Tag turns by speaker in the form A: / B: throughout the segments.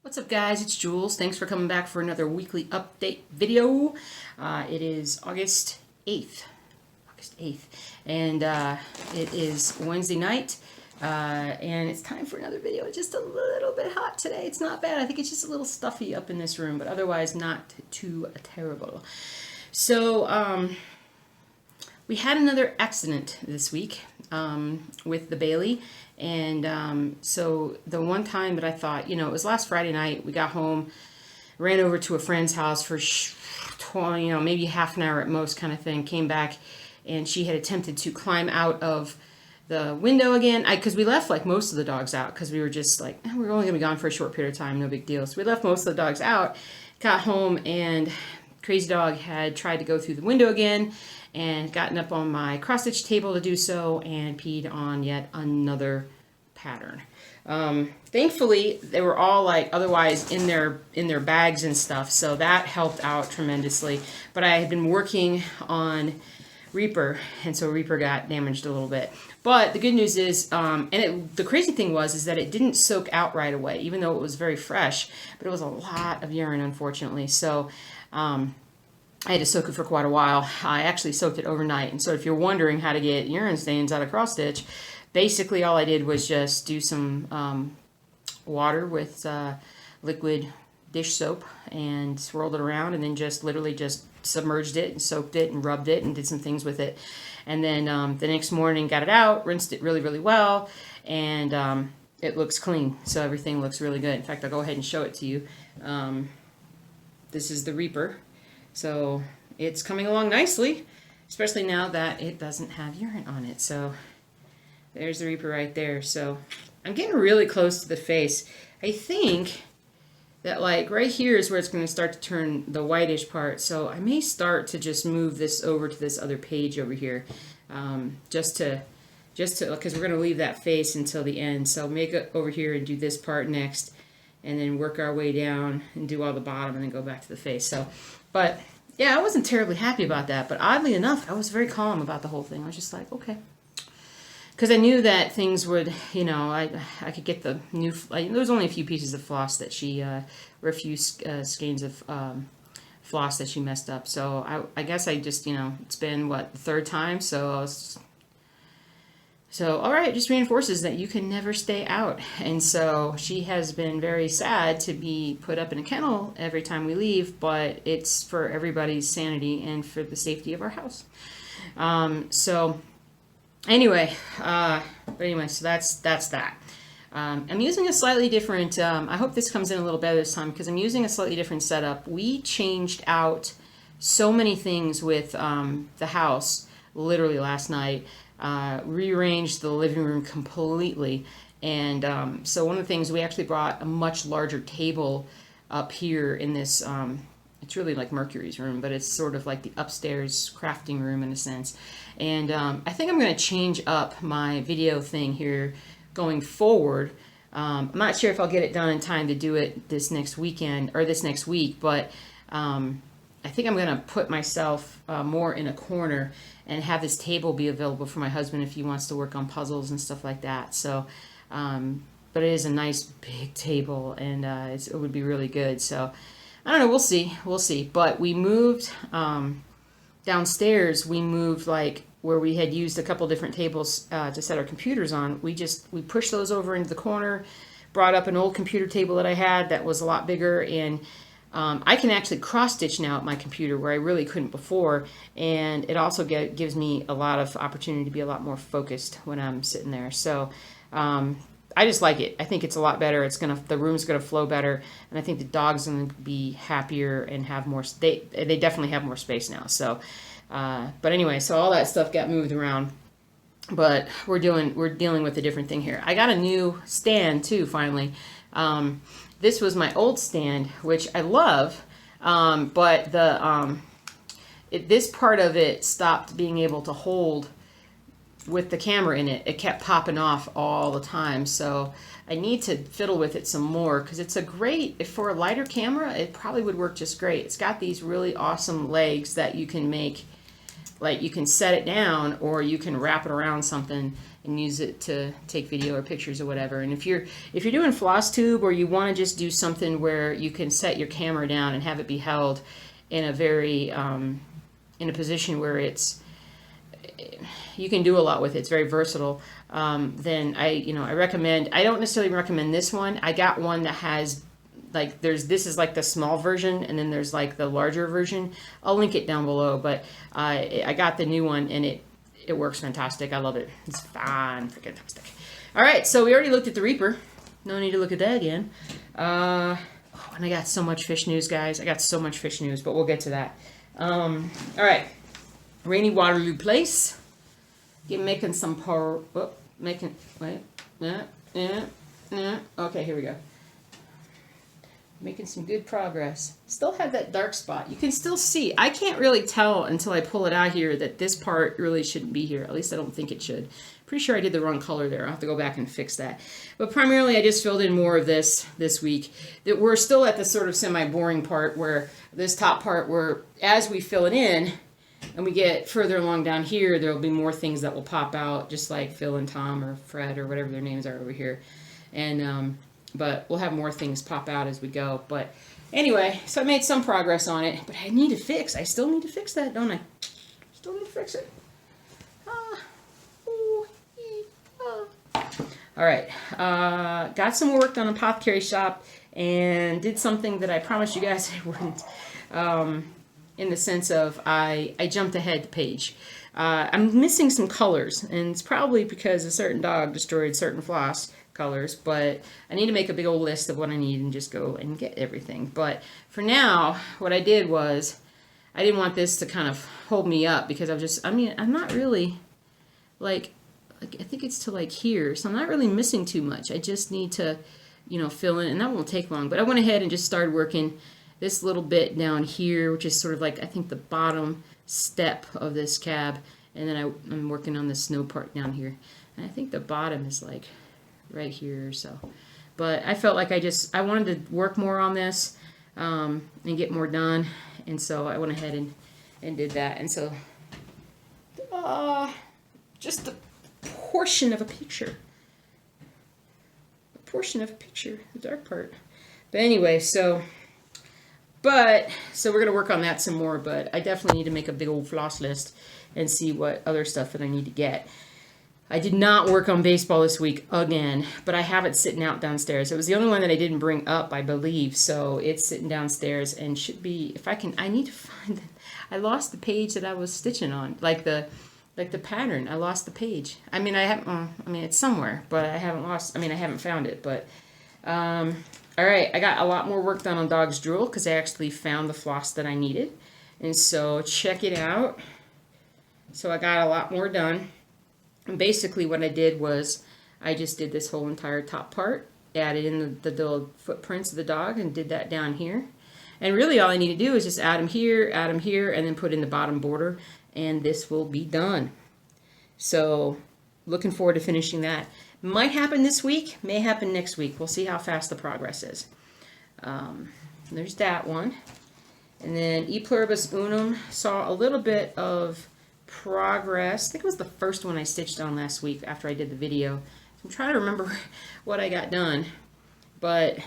A: What's up, guys? It's Jules. Thanks for coming back for another weekly update video. It is August 8th. And it is Wednesday night. And it's time for another video. It's just a little bit hot today. It's not bad. I think it's just a little stuffy up in this room, but otherwise not too terrible. So, we had another accident this week with the Bailey. And so the one time that I thought, it was last Friday night, we got home, ran over to a friend's house for 20, maybe half an hour at most kind of thing, came back, and she had attempted to climb out of the window again. Because we left like most of the dogs out because we were just like, we're only going to be gone for a short period of time, no big deal. So we left most of the dogs out, got home, and crazy dog had tried to go through the window again and gotten up on my cross-stitch table to do so and peed on yet another pattern. Thankfully, they were all like otherwise in their bags and stuff, so that helped out tremendously. But I had been working on Reaper, and so Reaper got damaged a little bit. But the good news is, the crazy thing is that it didn't soak out right away, even though it was very fresh. But it was a lot of urine, unfortunately. So I had to soak it for quite a while. I actually soaked it overnight. And so if you're wondering how to get urine stains out of cross stitch, basically all I did was just do some water with liquid dish soap and swirled it around, and then just literally just submerged it and soaked it and rubbed it and did some things with it. And then the next morning got it out, rinsed it really, really well, and it looks clean. So everything looks really good. In fact, I'll go ahead and show it to you. This is the Reaper. So it's coming along nicely, especially now that it doesn't have urine on it. So there's the Reaper right there. So I'm getting really close to the face. I think that like right here is where it's going to start to turn the whitish part. So I may start to just move this over to this other page over here, just to because we're going to leave that face until the end. So make it over here and do this part next, and then work our way down and do all the bottom and then go back to the face. So, but yeah, I wasn't terribly happy about that, but oddly enough, I was very calm about the whole thing. I was just like, okay. Because I knew that things would, I could get the new, there was only a few pieces of floss that she, or a few skeins of floss that she messed up. So I guess I just, it's been, what, the third time? So, all right, it just reinforces that you can never stay out. And so she has been very sad to be put up in a kennel every time we leave, but it's for everybody's sanity and for the safety of our house. So anyway, so that's that. I'm using a slightly different, I hope this comes in a little better this time, because I'm using a slightly different setup. We changed out so many things with the house literally last night. Rearranged the living room completely, and so one of the things, we actually brought a much larger table up here in this, it's really like Mercury's room, but it's sort of like the upstairs crafting room in a sense. And I think I'm going to change up my video thing here going forward. I'm not sure if I'll get it done in time to do it this next weekend or this next week, but I think I'm going to put myself more in a corner and have this table be available for my husband if he wants to work on puzzles and stuff like that. So, but it is a nice big table, and it would be really good. So, I don't know. We'll see. But we moved downstairs. We moved like where we had used a couple different tables to set our computers on. We pushed those over into the corner, brought up an old computer table that I had that was a lot bigger, and I can actually cross-stitch now at my computer where I really couldn't before, and it also gives me a lot of opportunity to be a lot more focused when I'm sitting there. So I just like it. I think it's a lot better. The room's gonna flow better, and I think the dog's gonna be happier and have more. They definitely have more space now. So, but anyway, so all that stuff got moved around. But we're dealing with a different thing here. I got a new stand too finally. This was my old stand, which I love, but this part of it stopped being able to hold with the camera in it. It kept popping off all the time, so I need to fiddle with it some more, because it's for a lighter camera, it probably would work just great. It's got these really awesome legs that you can make like you can set it down or you can wrap it around something and use it to take video or pictures or whatever. And if you're doing FlossTube, or you want to just do something where you can set your camera down and have it be held in a very in a position where you can do a lot with it, it's very versatile, then I recommend, I don't necessarily recommend this one. I got one that has like, this is like the small version, and then there's like the larger version. I'll link it down below, but I got the new one, and it works fantastic. I love it. It's fantastic. All right, so we already looked at the Reaper. No need to look at that again. And I got so much fish news, guys. I got so much fish news, but we'll get to that. All right, Rainy Waterloo Place. Making some okay, here we go. Making some good progress. Still have that dark spot. You can still see. I can't really tell until I pull it out here that this part really shouldn't be here. At least I don't think it should. Pretty sure I did the wrong color there. I'll have to go back and fix that. But primarily I just filled in more of this week. That we're still at the sort of semi-boring part, where this top part, where as we fill it in and we get further along down here, there will be more things that will pop out, just like Phil and Tom or Fred or whatever their names are over here. And but we'll have more things pop out as we go. But anyway, so I made some progress on it, but I need to fix. I still need to fix that, don't I? Still need to fix it. All right, got some work done on Apothecary Shop, and did something that I promised you guys I wouldn't, in the sense of I jumped ahead the page. I'm missing some colors, and it's probably because a certain dog destroyed certain floss colors, but I need to make a big old list of what I need and just go and get everything. But for now, what I did was, I didn't want this to kind of hold me up, because I'm not really, like I think it's to like here, so I'm not really missing too much. I just need to, fill in, and that won't take long. But I went ahead and just started working this little bit down here, which is sort of like, I think, the bottom step of this cab, and then I'm working on the snow part down here, and I think the bottom is like right here or so. But I felt like I wanted to work more on this and get more done, and so I went ahead and did that. And so just a portion of a picture, the dark part. But anyway, so we're gonna work on that some more, but I definitely need to make a big old floss list and see what other stuff that I need to get. I did not work on baseball this week again, but I have it sitting out downstairs. It was the only one that I didn't bring up, I believe, so it's sitting downstairs and should be, if I can, I need to find it. I lost the page that I was stitching on, like the pattern. I lost the page. It's somewhere, but I haven't found it, but, all right, I got a lot more work done on Dog's Drool, because I actually found the floss that I needed, and so check it out. So I got a lot more done. And basically what I did was, I just did this whole entire top part, added in the little footprints of the dog, and did that down here. And really all I need to do is just add them here, and then put in the bottom border, and this will be done. So looking forward to finishing that. Might happen this week, may happen next week. We'll see how fast the progress is. There's that one. And then E Pluribus Unum, saw a little bit of progress. I think it was the first one I stitched on last week after I did the video. So I'm trying to remember what I got done, but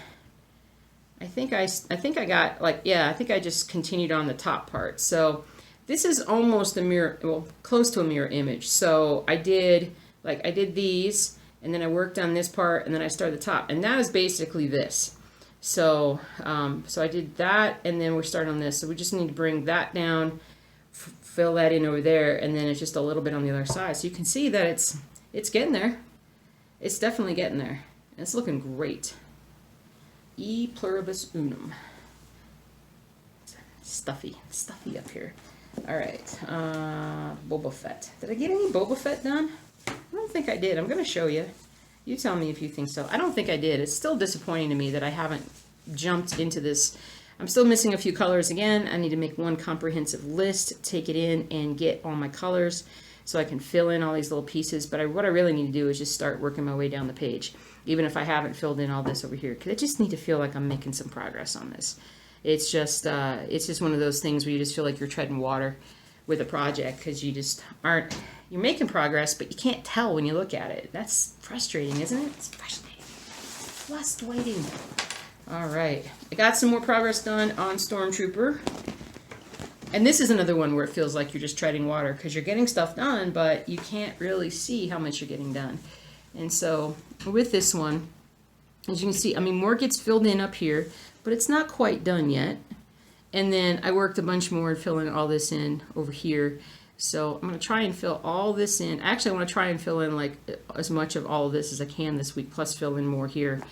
A: I think I got, I think I just continued on the top part. So this is almost a mirror, well, close to a mirror image. So I did these, and then I worked on this part, and then I started the top, and that is basically this. So I did that, and then we're starting on this. So we just need to bring that down, fill that in over there, and then it's just a little bit on the other side. So you can see that it's getting there. It's definitely getting there. It's looking great. E Pluribus Unum. Stuffy up here. All right, Boba Fett. Did I get any Boba Fett done? I don't think I did. I'm going to show you. You tell me if you think so. I don't think I did. It's still disappointing to me that I haven't jumped into this. I'm still missing a few colors again. I need to make one comprehensive list, take it in, and get all my colors so I can fill in all these little pieces. But what I really need to do is just start working my way down the page, even if I haven't filled in all this over here, because I just need to feel like I'm making some progress on this. It's just one of those things where you just feel like you're treading water with a project because you just aren't, you're making progress, but you can't tell when you look at it. That's frustrating, isn't it? It's frustrating. Frustrating. All right. I got some more progress done on Stormtrooper. And this is another one where it feels like you're just treading water because you're getting stuff done, but you can't really see how much you're getting done. And so with this one, as you can see, I mean, more gets filled in up here, but it's not quite done yet. And then I worked a bunch more and filling all this in over here. So I'm going to try and fill all this in. Actually, I want to try and fill in like as much of all of this as I can this week, plus fill in more here.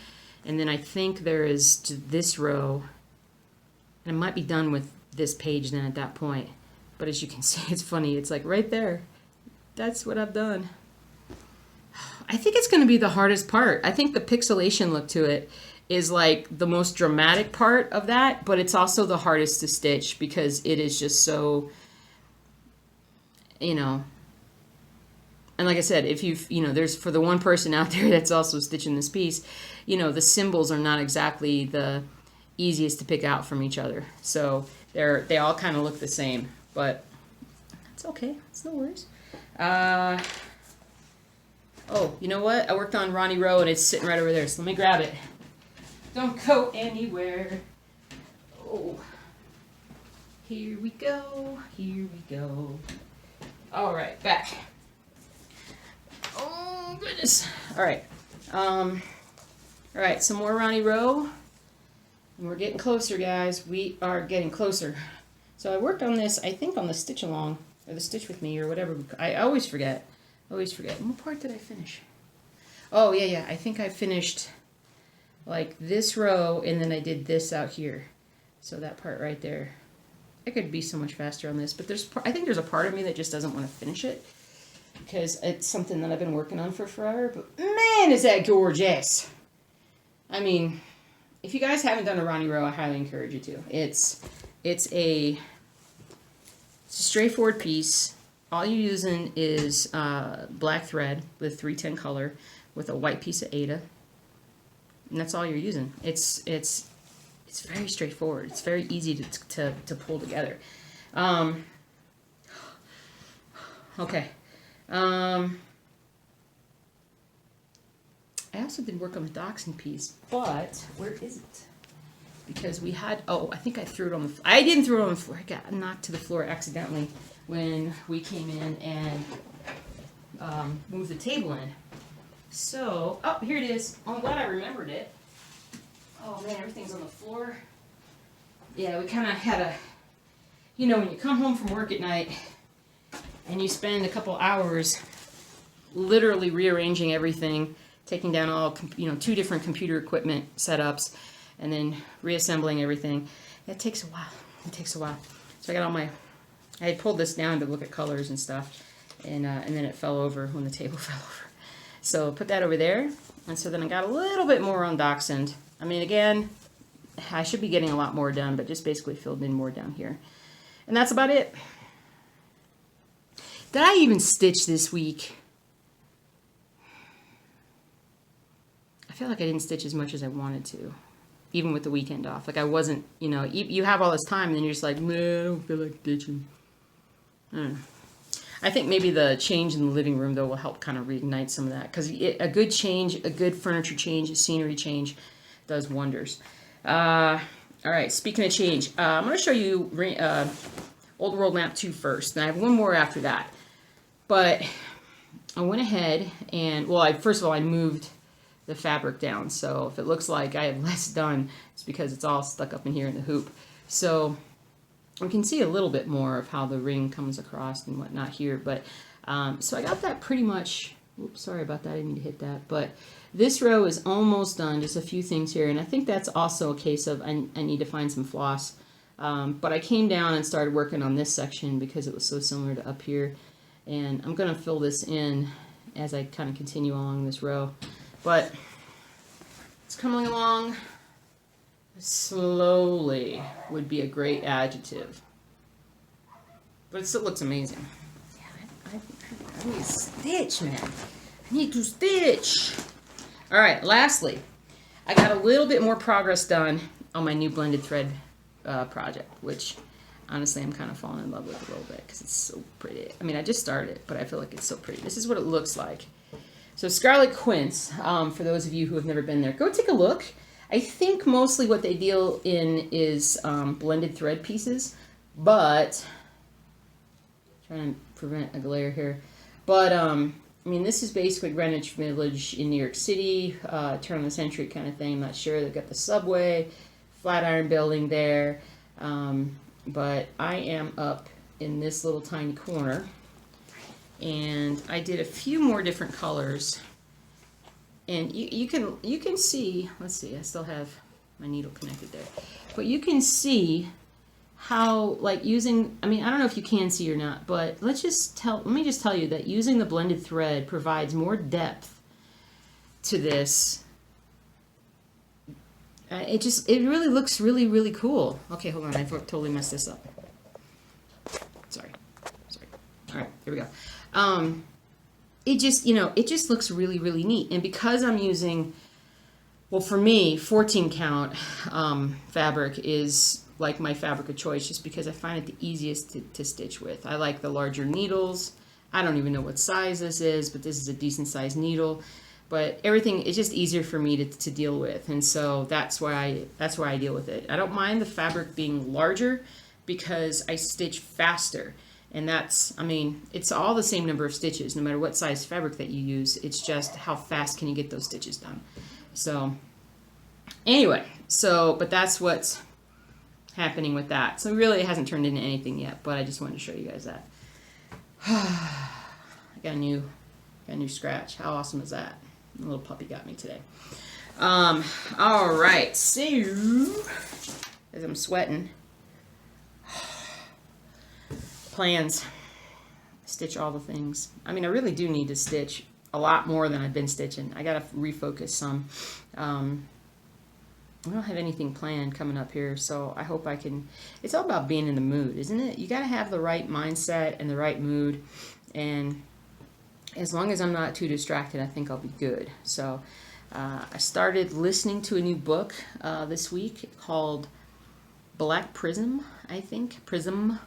A: And then I think there is this row, and I might be done with this page then at that point. But as you can see, it's funny. It's like right there. That's what I've done. I think it's going to be the hardest part. I think the pixelation look to it is like the most dramatic part of that, but it's also the hardest to stitch because it is just so, you know, and like I said, if you've, you know, there's for the one person out there that's also stitching this piece, you know, the symbols are not exactly the easiest to pick out from each other. So they all kind of look the same, but it's okay. It's no worries. Oh, you know what? I worked on Ronnie Rowe and it's sitting right over there. So let me grab it. Don't go anywhere. Oh, here we go. Here we go. All right, back. Oh goodness. All right. All right. Some more Ronnie Rowe. And we're getting closer, guys. We are getting closer. So I worked on this, I think, on the stitch along or the stitch with me or whatever. I always forget. Always forget. What part did I finish? Oh yeah. I think I finished like this row, and then I did this out here. So that part right there. I could be so much faster on this, but I think there's a part of me that just doesn't want to finish it because it's something that I've been working on for forever. But man, is that gorgeous! I mean, if you guys haven't done a Ronnie Rowe, I highly encourage you to. It's a straightforward piece. All you're using is black thread with 310 color with a white piece of Aida. And that's all you're using. It's very straightforward. It's very easy to pull together. Okay. I also did work on the Dachshund piece, but where is it? Because we had, I think I threw it on the floor. I didn't throw it on the floor. I got knocked to the floor accidentally when we came in and moved the table in. So, here it is. Oh, I'm glad I remembered it. Oh man, everything's on the floor. Yeah, we kind of had a, you know, when you come home from work at night and you spend a couple hours literally rearranging everything, taking down all, 2 different computer equipment setups, and then reassembling everything. It takes a while. It takes a while. So I got all I had pulled this down to look at colors and stuff, and then it fell over when the table fell over. So put that over there, and so then I got a little bit more on Dachshund. I mean, again, I should be getting a lot more done, but just basically filled in more down here. And that's about it. Did I even stitch this week? I feel like I didn't stitch as much as I wanted to, even with the weekend off. Like I wasn't, you have all this time, and then you're just like, man, I don't feel like stitching. I think maybe the change in the living room, though, will help kind of reignite some of that. Because a good change, a good furniture change, a scenery change does wonders. All right, speaking of change, I'm going to show you Old World Map 2 first. And I have one more after that. But I went ahead and, first of all, I moved the fabric down. So if it looks like I have less done, it's because it's all stuck up in here in the hoop. So we can see a little bit more of how the ring comes across and whatnot here. But so I got that pretty much. Oops, sorry about that. I didn't mean to hit that. But this row is almost done. Just a few things here. And I think that's also a case of I need to find some floss. But I came down and started working on this section because it was so similar to up here. And I'm going to fill this in as I kind of continue along this row. But it's coming along slowly would be a great adjective. But it still looks amazing. Yeah, I need to stitch, man. I need to stitch. All right, lastly, I got a little bit more progress done on my new blended thread project, which honestly, I'm kind of falling in love with it a little bit because it's so pretty. I mean, I just started it, but I feel like it's so pretty. This is what it looks like. So Scarlet Quince, for those of you who have never been there, go take a look. I think mostly what they deal in is blended thread pieces, but trying to prevent a glare here. But I mean, this is basically Greenwich Village in New York City, turn of the century kind of thing. I'm not sure. They've got the subway, Flatiron Building there, but I am up in this little tiny corner. And I did a few more different colors, and you can see, let's see, I still have my needle connected there, but you can see how, like, using, I mean, I don't know if you can see or not, but let me just tell you that using the blended thread provides more depth to this. It really looks really cool. Okay, hold on, I totally messed this up. Sorry. All right, here we go. It just, it just looks really neat. And because I'm using, well, for me, 14 count fabric is like my fabric of choice, just because I find it the easiest to stitch with. I like the larger needles. I don't even know what size this is, but this is a decent sized needle. But everything is just easier for me to deal with, and so that's why I deal with it. I don't mind the fabric being larger because I stitch faster. And that's, I mean, it's all the same number of stitches, no matter what size fabric that you use. It's just how fast can you get those stitches done. So, anyway, but that's what's happening with that. So, really, it hasn't turned into anything yet, but I just wanted to show you guys that. I got a new scratch. How awesome is that? The little puppy got me today. All right, so, as I'm sweating, plans, stitch all the things. I mean, I really do need to stitch a lot more than I've been stitching. I gotta refocus some. I don't have anything planned coming up here, so I hope I can. It's all about being in the mood, isn't it? You gotta have the right mindset and the right mood, and as long as I'm not too distracted, I think I'll be good. So I started listening to a new book this week called Black Prism, I think. Prism.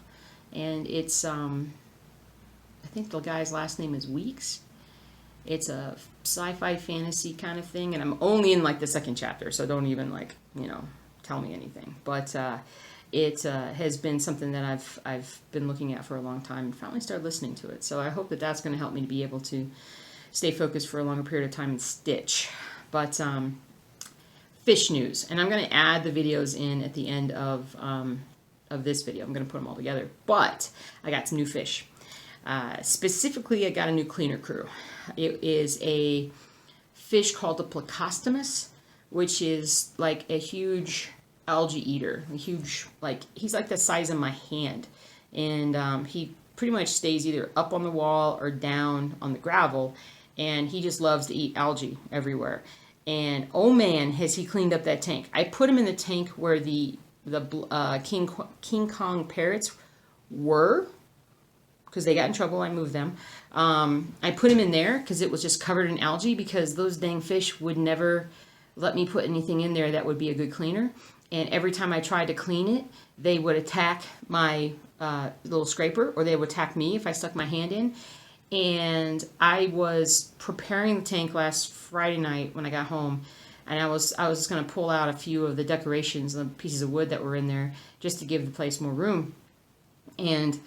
A: And it's, I think the guy's last name is Weeks. It's a sci-fi fantasy kind of thing, and I'm only in like the second chapter, so don't even like, tell me anything. But it has been something that I've been looking at for a long time, and finally started listening to it. So I hope that that's going to help me to be able to stay focused for a longer period of time and stitch. But fish news, and I'm going to add the videos in at the end of this video. I'm going to put them all together, but I got some new fish. Specifically, I got a new cleaner crew. It is a fish called the Plecostomus, which is like a huge algae eater. A huge, he's like the size of my hand, and he pretty much stays either up on the wall or down on the gravel, and he just loves to eat algae everywhere. And oh man, has he cleaned up that tank. I put him in the tank where the King Kong parrots were, because they got in trouble. I moved them. I put him in there because it was just covered in algae, because those dang fish would never let me put anything in there that would be a good cleaner. And every time I tried to clean it, they would attack my little scraper, or they would attack me if I stuck my hand in. And I was preparing the tank last Friday night when I got home, and I was just going to pull out a few of the decorations, the pieces of wood that were in there, just to give the place more room. And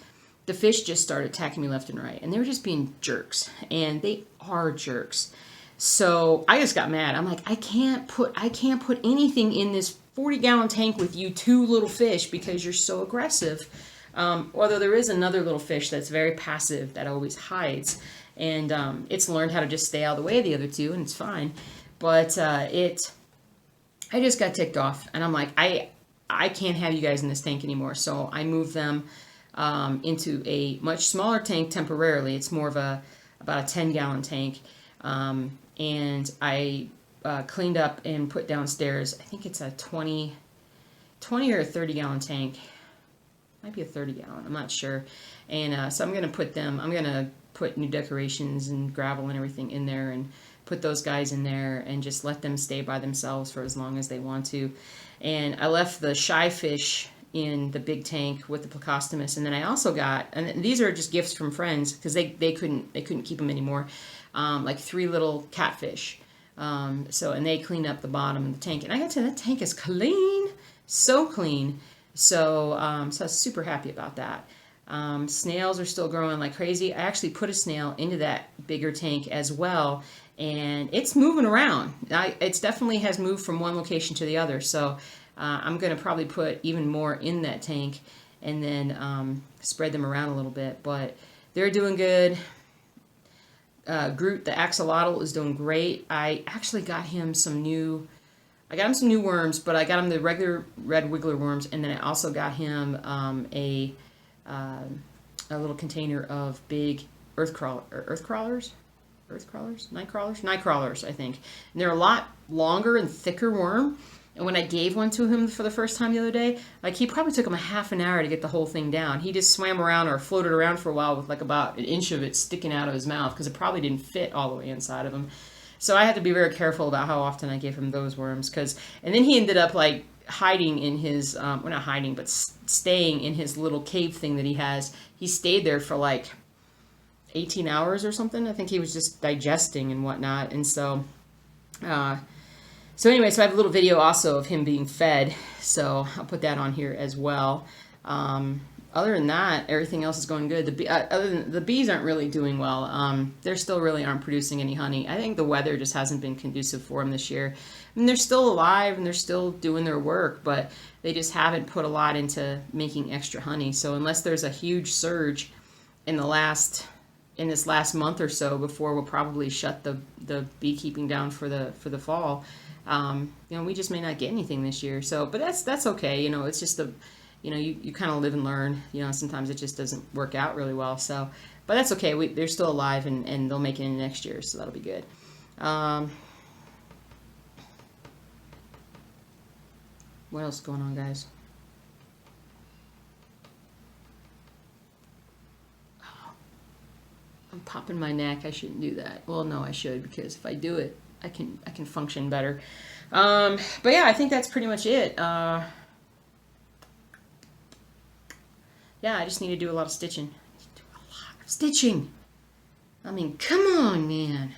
A: the fish just started attacking me left and right, and they were just being jerks, and they are jerks. So I just got mad. I'm like, I can't put anything in this 40-gallon tank with you two little fish because you're so aggressive. Although there is another little fish that's very passive that always hides, and it's learned how to just stay out of the way of the other two, and it's fine. But I just got ticked off, and I'm like, I can't have you guys in this tank anymore. So I moved them into a much smaller tank temporarily. It's more of about a 10-gallon tank, and I cleaned up and put downstairs. I think it's a 20 or a 30-gallon tank. Might be a 30-gallon. I'm not sure. And so I'm going to put new decorations and gravel and everything in there, and put those guys in there and just let them stay by themselves for as long as they want to. And I left the shy fish in the big tank with the Plecostomus. And then I also got, and these are just gifts from friends because they couldn't keep them anymore, like 3 little catfish. So, and they cleaned up the bottom of the tank. And I got to, that tank is clean, so clean. So, so I was super happy about that. Snails are still growing like crazy. I actually put a snail into that bigger tank as well, and it's moving around. It's definitely has moved from one location to the other. So I'm going to probably put even more in that tank and then spread them around a little bit. But they're doing good. Groot, the axolotl, is doing great. I actually got him some new... I got him some new worms, but I got him the regular red wiggler worms, and then I also got him a little container of big night crawlers, I think. And they're a lot longer and thicker worm. And when I gave one to him for the first time the other day, like, he probably took him a half an hour to get the whole thing down. He just swam around or floated around for a while with like about an inch of it sticking out of his mouth because it probably didn't fit all the way inside of him. So I had to be very careful about how often I gave him those worms, and then he ended up like hiding in his, well, not hiding, but staying in his little cave thing that he has. He stayed there for like 18 hours or something. I think he was just digesting and whatnot. And so, so anyway, so I have a little video also of him being fed. So I'll put that on here as well. Other than that, everything else is going good. Other than the bees aren't really doing well. They still really aren't producing any honey. I think the weather just hasn't been conducive for them this year. I mean, they're still alive and they're still doing their work, but they just haven't put a lot into making extra honey. So unless there's a huge surge in this last month or so before we'll probably shut the beekeeping down for the fall, you know, we just may not get anything this year. So, but that's okay. You know, it's just you know, you kind of live and learn. You know, sometimes it just doesn't work out really well. So, but that's okay. They're still alive, and they'll make it in next year, so that'll be good. What else is going on, guys? Oh, I'm popping my neck. I shouldn't do that. Well, no, I should, because if I do it, I can function better. But yeah, I think that's pretty much it. Yeah, I just need to do a lot of stitching. I mean, come on, man.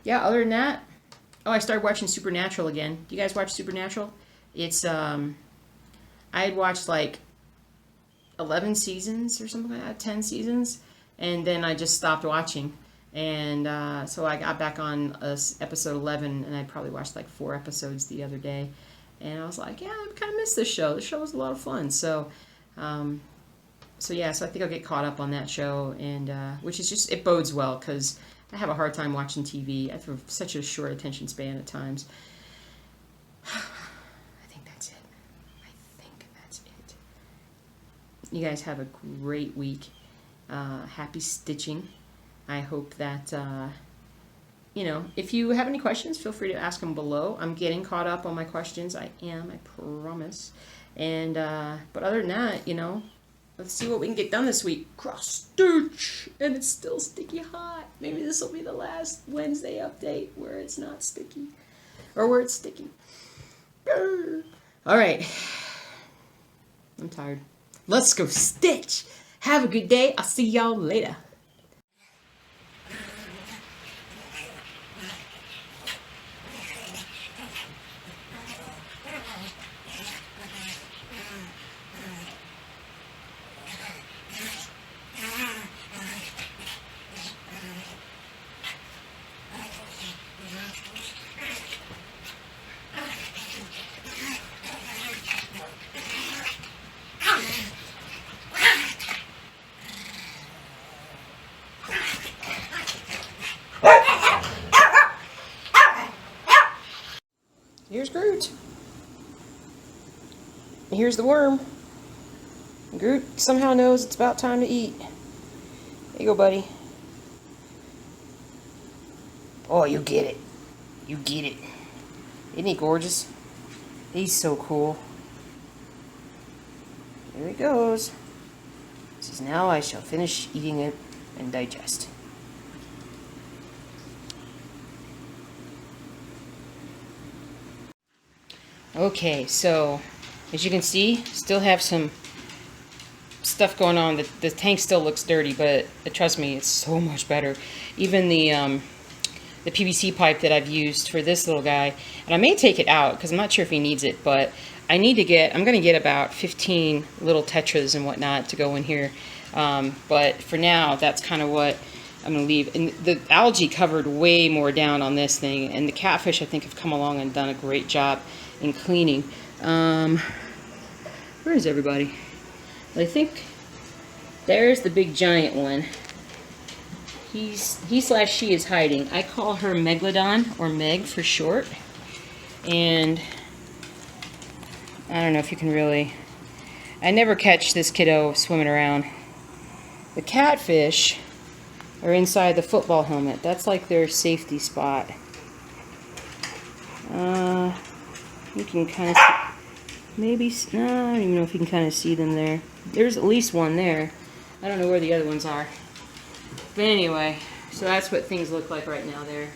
A: Yeah, other than that, oh, I started watching Supernatural again. Do you guys watch Supernatural? It's, I had watched like 11 seasons or something like that, 10 seasons, and then I just stopped watching. And so I got back on episode 11, and I probably watched like 4 episodes the other day. And I was like, yeah, I kind of missed this show. This show was a lot of fun. So, so yeah, so I think I'll get caught up on that show, and which is just, it bodes well, because I have a hard time watching TV. I have such a short attention span at times. I think that's it. You guys have a great week. Happy stitching. I hope that, you know, if you have any questions, feel free to ask them below. I'm getting caught up on my questions. I promise. And, but other than that, you know, let's see what we can get done this week. Cross stitch! And it's still sticky hot. Maybe this will be the last Wednesday update where it's not sticky. Or where it's sticky. Alright. I'm tired. Let's go stitch! Have a good day. I'll see y'all later. Here's Groot. Here's the worm. Groot somehow knows it's about time to eat. There you go, buddy. Oh, you get it. You get it. Isn't he gorgeous? He's so cool. Here he goes. Says, now I shall finish eating it and digest. Okay, so As you can see, still have some stuff going on. The tank still looks dirty, but trust me, it's so much better. Even the PVC pipe that I've used for this little guy, and I may take it out because I'm not sure if he needs it, but I'm going to get about 15 little tetras and whatnot to go in here. But for now, that's kind of what I'm going to leave. And the algae covered way more down on this thing, and the catfish I think have come along and done a great job in cleaning. Where is everybody? Well, I think there's the big giant one. He/she is hiding. I call her Megalodon, or Meg for short. And I don't know if you can really... I never catch this kiddo swimming around. The catfish are inside the football helmet. That's like their safety spot. You can kind of see... Maybe... No, I don't even know if you can kind of see them there. There's at least one there. I don't know where the other ones are. But anyway, so that's what things look like right now there.